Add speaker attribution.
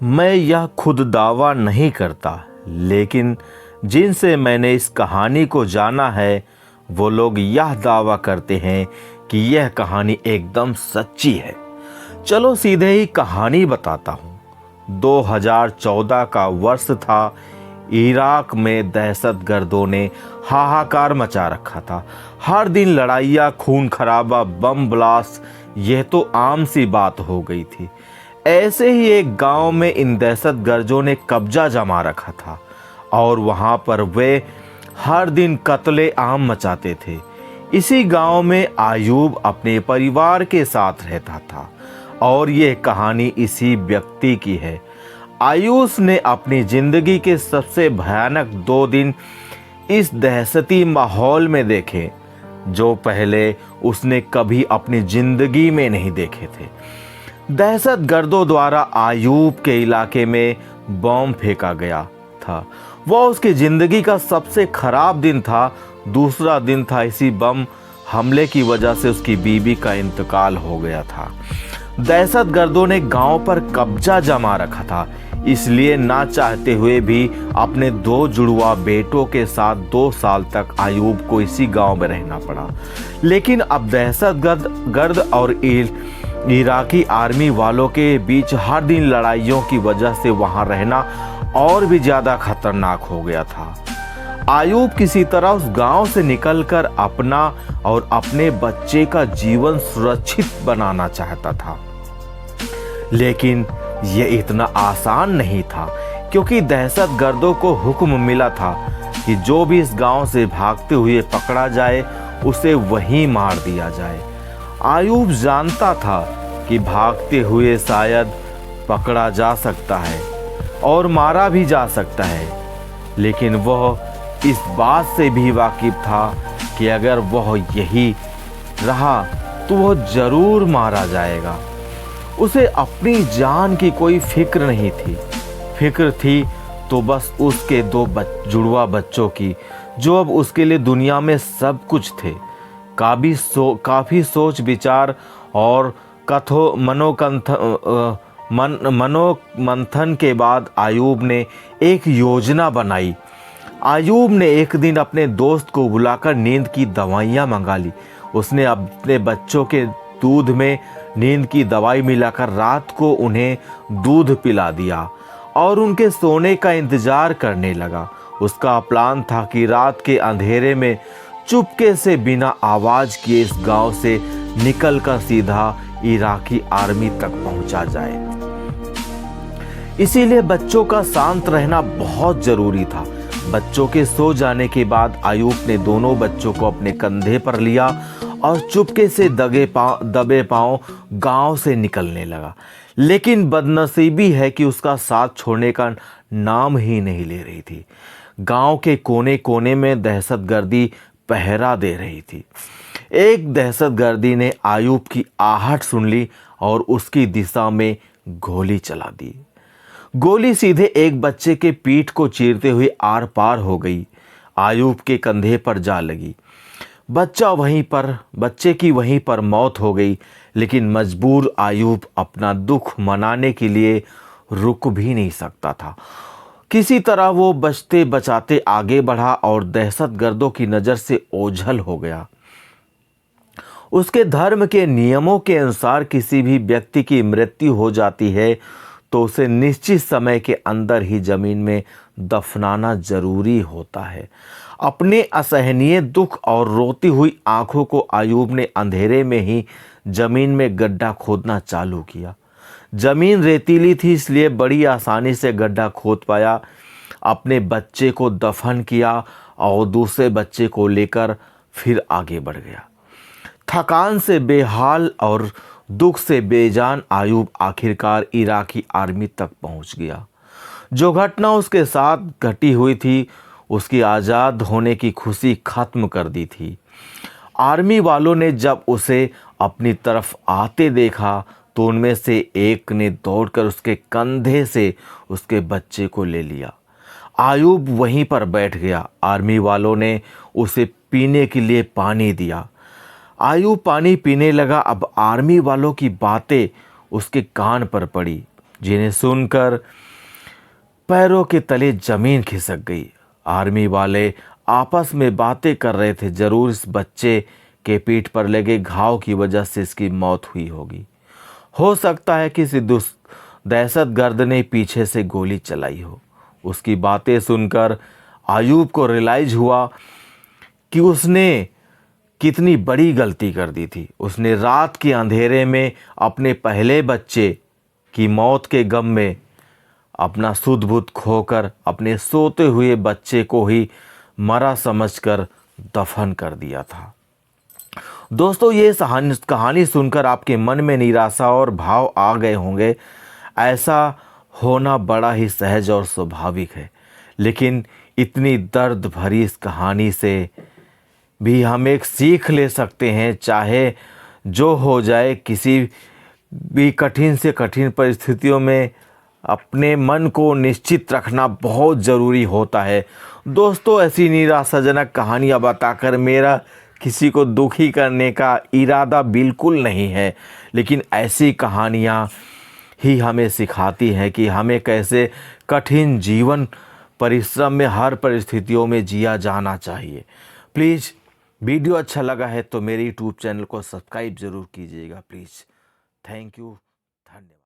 Speaker 1: मैं यह खुद दावा नहीं करता, लेकिन जिनसे मैंने इस कहानी को जाना है वो लोग यह दावा करते हैं कि यह कहानी एकदम सच्ची है। चलो सीधे ही कहानी बताता हूँ। 2014 का वर्ष था। इराक में दहशतगर्दों ने हाहाकार मचा रखा था। हर दिन लड़ाइयाँ, खून खराबा, बम ब्लास्ट, यह तो आम सी बात हो गई थी। ऐसे ही एक गांव में इन दहशतगर्दों ने कब्जा जमा रखा था और वहां पर वे हर दिन कत्ले आम मचाते थे। इसी गांव में आयूब अपने परिवार के साथ रहता था और यह कहानी इसी व्यक्ति की है। आयूब ने अपनी जिंदगी के सबसे भयानक 2 दिन इस दहशती माहौल में देखे जो पहले उसने कभी अपनी जिंदगी में नहीं देखे थे। दहशतगर्दों द्वारा आयूब के इलाके में बम फेंका गया था। वह उसकी जिंदगी का सबसे खराब दिन था। दूसरा दिन था इसी बम हमले की वजह से उसकी बीवी का इंतकाल हो गया था। दहशतगर्दों ने गांव पर कब्जा जमा रखा था, इसलिए ना चाहते हुए भी अपने 2 जुड़वा बेटों के साथ 2 साल तक आयूब को इसी गांव में रहना पड़ा। लेकिन अब दहशतगर्द और इराकी आर्मी वालों के बीच हर दिन लड़ाइयों की वजह से वहां रहना और भी ज्यादा खतरनाक हो गया था। आयूब किसी तरह उस गांव से निकलकर अपना और अपने बच्चे का जीवन सुरक्षित बनाना चाहता था, लेकिन यह इतना आसान नहीं था, क्योंकि दहशतगर्दों को हुक्म मिला था कि जो भी इस गांव से भागते हुए पकड़ा जाए उसे वहीं मार दिया जाए। आयूब जानता था कि भागते हुए शायद पकड़ा जा सकता है और मारा भी जा सकता है, लेकिन वह इस बात से भी वाकिफ था कि अगर वह यही रहा तो वह जरूर मारा जाएगा। उसे अपनी जान की कोई फिक्र नहीं थी। फिक्र थी तो बस उसके 2 जुड़वा बच्चों की, जो अब उसके लिए दुनिया में सब कुछ थे। काफ़ी सोच विचार और मनोमंथन के बाद आयूब ने एक योजना बनाई। आयूब ने एक दिन अपने दोस्त को बुलाकर नींद की दवाइयाँ मंगा ली। उसने अपने बच्चों के दूध में नींद की दवाई मिलाकर रात को उन्हें दूध पिला दिया और उनके सोने का इंतजार करने लगा। उसका प्लान था कि रात के अंधेरे में चुपके से बिना आवाज किए इस गांव से निकलकर सीधा इराकी आर्मी तक पहुंचा जाए। इसीलिए बच्चों का शांत रहना बहुत जरूरी था। बच्चों के सो जाने के बाद आयूब ने दोनों बच्चों को अपने कंधे पर लिया और चुपके से दबे पांव गांव से निकलने लगा। लेकिन बदनसीबी है कि उसका साथ छोड़ने का नाम ही नहीं ले रही थी। गांव के कोने कोने में दहशतगर्दी पहरा दे रही थी। एक दहशतगर्दी ने आयूब की आहट सुन ली और उसकी दिशा में गोली चला दी। गोली सीधे एक बच्चे के पीठ को चीरते हुए आर पार हो गई। आयूब के कंधे पर जा लगी। बच्चे की वहीं पर मौत हो गई। लेकिन मजबूर आयूब अपना दुख मनाने के लिए रुक भी नहीं सकता था। किसी तरह वो बचते बचाते आगे बढ़ा और दहशतगर्दों की नज़र से ओझल हो गया। उसके धर्म के नियमों के अनुसार किसी भी व्यक्ति की मृत्यु हो जाती है तो उसे निश्चित समय के अंदर ही जमीन में दफनाना जरूरी होता है। अपने असहनीय दुख और रोती हुई आंखों को आयूब ने अंधेरे में ही जमीन में गड्ढा खोदना चालू किया। जमीन रेतीली थी, इसलिए बड़ी आसानी से गड्ढा खोद पाया। अपने बच्चे को दफन किया और दूसरे बच्चे को लेकर फिर आगे बढ़ गया। थकान से बेहाल और दुख से बेजान आयूब आखिरकार इराकी आर्मी तक पहुंच गया। जो घटना उसके साथ घटी हुई थी उसकी आज़ाद होने की खुशी खत्म कर दी थी। आर्मी वालों ने जब उसे अपनी तरफ आते देखा तो उनमें से एक ने दौड़कर उसके कंधे से उसके बच्चे को ले लिया। आयूब वहीं पर बैठ गया। आर्मी वालों ने उसे पीने के लिए पानी दिया। आयूब पानी पीने लगा। अब आर्मी वालों की बातें उसके कान पर पड़ी। जिन्हें सुनकर पैरों के तले ज़मीन खिसक गई। आर्मी वाले आपस में बातें कर रहे थे, ज़रूर इस बच्चे के पीठ पर लगे घाव की वजह से इसकी मौत हुई होगी। हो सकता है किसी दहशतगर्द ने पीछे से गोली चलाई हो। उसकी बातें सुनकर आयूब को रियलाइज हुआ कि उसने कितनी बड़ी गलती कर दी थी। उसने रात के अंधेरे में अपने पहले बच्चे की मौत के गम में अपना सुध बुध खोकर अपने सोते हुए बच्चे को ही मरा समझकर दफन कर दिया था। दोस्तों, ये कहानी सुनकर आपके मन में निराशा और भाव आ गए होंगे। ऐसा होना बड़ा ही सहज और स्वाभाविक है, लेकिन इतनी दर्द भरी इस कहानी से भी हम एक सीख ले सकते हैं। चाहे जो हो जाए, किसी भी कठिन से कठिन परिस्थितियों में अपने मन को निश्चित रखना बहुत ज़रूरी होता है। दोस्तों, ऐसी निराशाजनक कहानियाँ बताकर मेरा किसी को दुखी करने का इरादा बिल्कुल नहीं है, लेकिन ऐसी कहानियाँ ही हमें सिखाती हैं कि हमें कैसे कठिन जीवन परिश्रम में हर परिस्थितियों में जिया जाना चाहिए। प्लीज़, वीडियो अच्छा लगा है तो मेरे यूट्यूब चैनल को सब्सक्राइब ज़रूर कीजिएगा प्लीज़। Thank you. धन्यवाद।